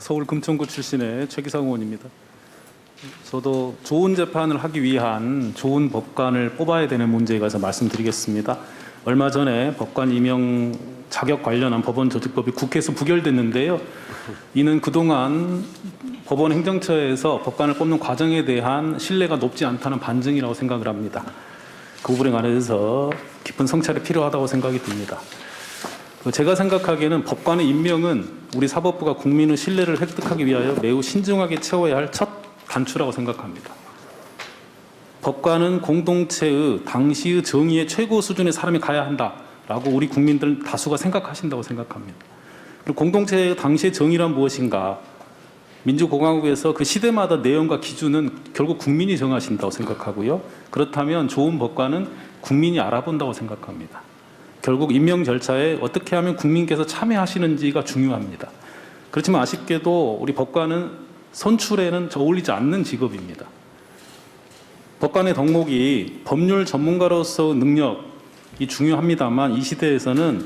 서울 금천구 출신의 최기상 의원입니다. 저도 좋은 재판을 하기 위한 좋은 법관을 뽑아야 되는 문제에 관해서 말씀드리겠습니다. 얼마 전에 법관 임용 자격 관련한 법원 조직법이 국회에서 부결됐는데요. 이는 그동안 법원 행정처에서 법관을 뽑는 과정에 대한 신뢰가 높지 않다는 반증이라고 생각을 합니다. 그 부분에 관해서 깊은 성찰이 필요하다고 생각이 듭니다. 제가 생각하기에는 법관의 임명은 우리 사법부가 국민의 신뢰를 획득하기 위하여 매우 신중하게 채워야 할 첫 단추라고 생각합니다. 법관은 공동체의 당시의 정의의 최고 수준의 사람이 가야 한다라고 우리 국민들 다수가 생각하신다고 생각합니다. 그리고 공동체의 당시의 정의란 무엇인가? 민주공화국에서 그 시대마다 내용과 기준은 결국 국민이 정하신다고 생각하고요. 그렇다면 좋은 법관은 국민이 알아본다고 생각합니다. 결국 임명 절차에 어떻게 하면 국민께서 참여하시는지가 중요합니다. 그렇지만 아쉽게도 우리 법관은 선출에는 어울리지 않는 직업입니다. 법관의 덕목이 법률 전문가로서의 능력이 중요합니다만 이 시대에서는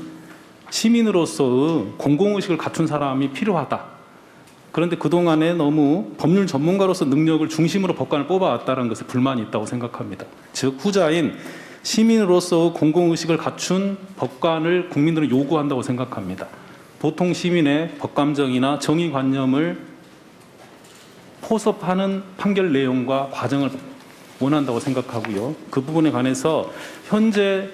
시민으로서의 공공의식을 갖춘 사람이 필요하다. 그런데 그동안에 너무 법률 전문가로서 능력을 중심으로 법관을 뽑아왔다는 것에 불만이 있다고 생각합니다. 즉 후자인 시민으로서 공공의식을 갖춘 법관을 국민들은 요구한다고 생각합니다. 보통 시민의 법감정이나 정의관념을 포섭하는 판결 내용과 과정을 원한다고 생각하고요. 그 부분에 관해서 현재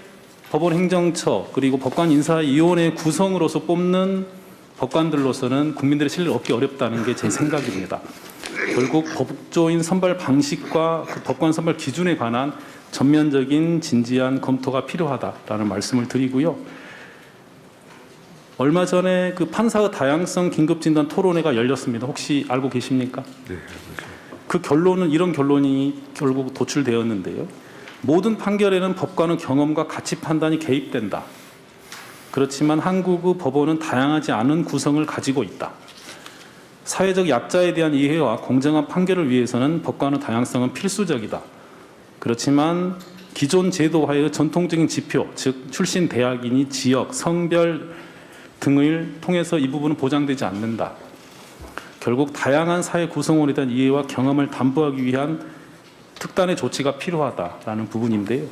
법원 행정처 그리고 법관인사위원회 구성으로서 뽑는 법관들로서는 국민들의 신뢰를 얻기 어렵다는 게 제 생각입니다. 결국 법조인 선발 방식과 그 법관 선발 기준에 관한 전면적인 진지한 검토가 필요하다라는 말씀을 드리고요. 얼마 전에 그 판사의 다양성 긴급진단 토론회가 열렸습니다. 혹시 알고 계십니까? 네. 그 결론은 이런 결론이 결국 도출되었는데요. 모든 판결에는 법관의 경험과 가치 판단이 개입된다. 그렇지만 한국의 법원은 다양하지 않은 구성을 가지고 있다. 사회적 약자에 대한 이해와 공정한 판결을 위해서는 법관의 다양성은 필수적이다. 그렇지만 기존 제도화의 전통적인 지표, 즉 출신 대학이니 지역, 성별 등을 통해서 이 부분은 보장되지 않는다. 결국 다양한 사회 구성원에 대한 이해와 경험을 담보하기 위한 특단의 조치가 필요하다라는 부분인데요.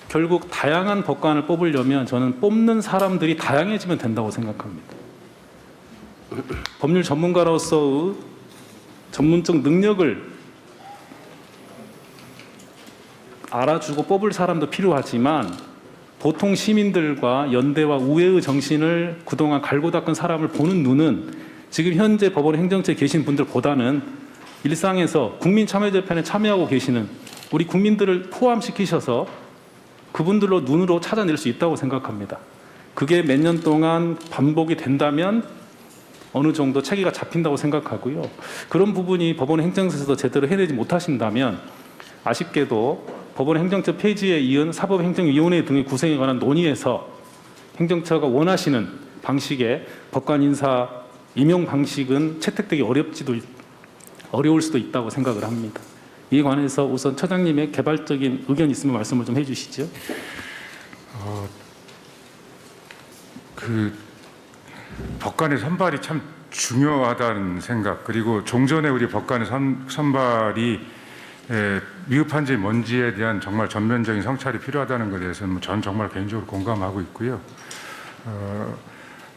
결국 다양한 법관을 뽑으려면 저는 뽑는 사람들이 다양해지면 된다고 생각합니다. 법률 전문가로서의 전문적 능력을 알아주고 뽑을 사람도 필요하지만 보통 시민들과 연대와 우애의 정신을 그동안 갈고 닦은 사람을 보는 눈은 지금 현재 법원 행정처에 계신 분들보다는 일상에서 국민참여재판에 참여하고 계시는 우리 국민들을 포함시키셔서 그분들로 눈으로 찾아낼 수 있다고 생각합니다. 그게 몇 년 동안 반복이 된다면 어느 정도 체계가 잡힌다고 생각하고요. 그런 부분이 법원 행정처에서도 제대로 해내지 못하신다면 아쉽게도 법원 행정처 폐지에 이은 사법행정위원회 등의 구성에 관한 논의에서 행정처가 원하시는 방식의 법관 인사 임용 방식은 채택되기 어려울 수도 있다고 생각을 합니다. 이에 관해서 우선 처장님의 개발적인 의견이 있으면 말씀을 좀 해주시죠. 그 법관의 선발이 참 중요하다는 생각, 그리고 종전에 우리 법관의 선발이 미흡한지 뭔지에 대한 정말 전면적인 성찰이 필요하다는 것에 대해서는 전 정말 개인적으로 공감하고 있고요.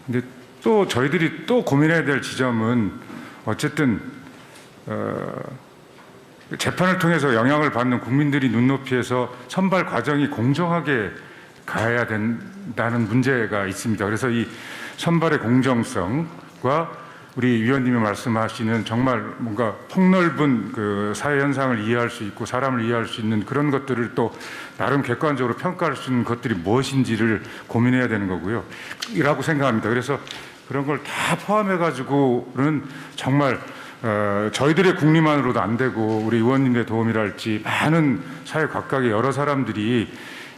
근데 또 저희들이 또 고민해야 될 지점은 어쨌든 재판을 통해서 영향을 받는 국민들이 눈높이에서 선발 과정이 공정하게 가야 된다는 문제가 있습니다. 그래서 이 선발의 공정성과 우리 위원님이 말씀하시는 정말 뭔가 폭넓은 그 사회 현상을 이해할 수 있고 사람을 이해할 수 있는 그런 것들을 또 나름 객관적으로 평가할 수 있는 것들이 무엇인지를 고민해야 되는 거고요. 이라고 생각합니다. 그래서 그런 걸 다 포함해가지고는 정말 저희들의 국리만으로도 안 되고 우리 의원님의 도움이랄지 많은 사회 각각의 여러 사람들이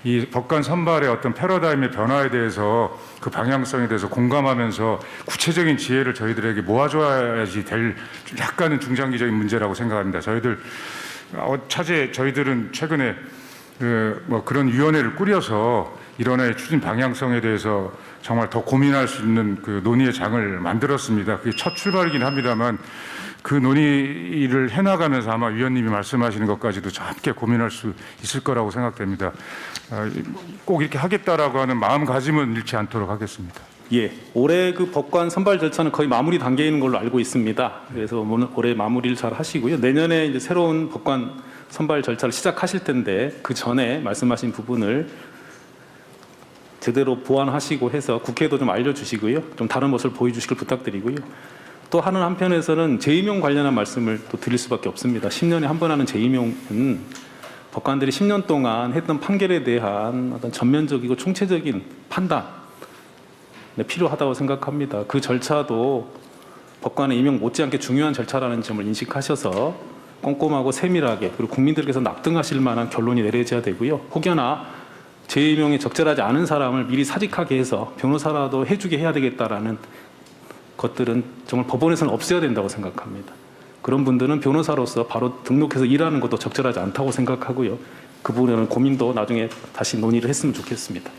이 법관 선발의 어떤 패러다임의 변화에 대해서 그 방향성에 대해서 공감하면서 구체적인 지혜를 저희들에게 모아줘야지 될 약간은 중장기적인 문제라고 생각합니다. 저희들은 최근에 그런 위원회를 꾸려서 이론의 추진 방향성에 대해서 정말 더 고민할 수 있는 그 논의의 장을 만들었습니다. 그게 첫 출발이긴 합니다만 그 논의를 해나가면서 아마 위원님이 말씀하시는 것까지도 함께 고민할 수 있을 거라고 생각됩니다. 꼭 이렇게 하겠다라고 하는 마음가짐은 잃지 않도록 하겠습니다. 예, 올해 그 법관 선발 절차는 거의 마무리 단계에 있는 걸로 알고 있습니다. 그래서 올해 마무리를 잘 하시고요. 내년에 이제 새로운 법관 선발 절차를 시작하실 텐데 그 전에 말씀하신 부분을 제대로 보완하시고 해서 국회에도 좀 알려주시고요. 좀 다른 모습을 보여주시길 부탁드리고요. 또 하는 한편에서는 재임용 관련한 말씀을 또 드릴 수밖에 없습니다. 10년에 한 번 하는 재임용은 법관들이 10년 동안 했던 판결에 대한 어떤 전면적이고 총체적인 판단 필요하다고 생각합니다. 그 절차도 법관의 임용 못지않게 중요한 절차라는 점을 인식하셔서 꼼꼼하고 세밀하게 그리고 국민들께서 납득하실 만한 결론이 내려져야 되고요. 혹여나 재임용에 적절하지 않은 사람을 미리 사직하게 해서 변호사라도 해주게 해야 되겠다라는 것들은 정말 법원에서는 없어야 된다고 생각합니다. 그런 분들은 변호사로서 바로 등록해서 일하는 것도 적절하지 않다고 생각하고요. 그 부분에는 고민도 나중에 다시 논의를 했으면 좋겠습니다.